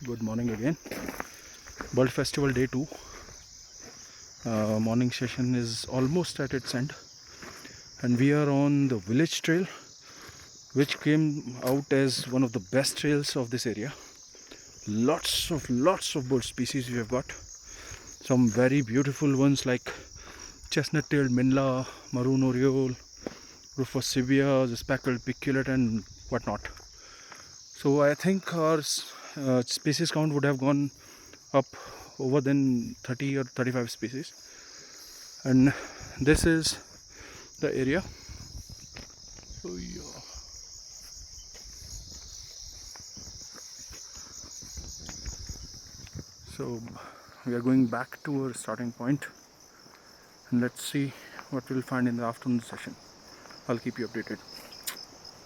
Good morning again. Bird Festival Day 2. Morning session is almost at its end, and we are on the village trail, which came out as one of the best trails of this area. Lots of bird species we have got. Some very beautiful ones like chestnut-tailed minla, maroon oriole, rufous sibia, the speckled piculet, and whatnot. So I think our species count would have gone up over than 30 or 35 species, and this is the area. Oh, yeah. So we are going back to our starting point, and let's see what we'll find in the afternoon session. I'll keep you updated.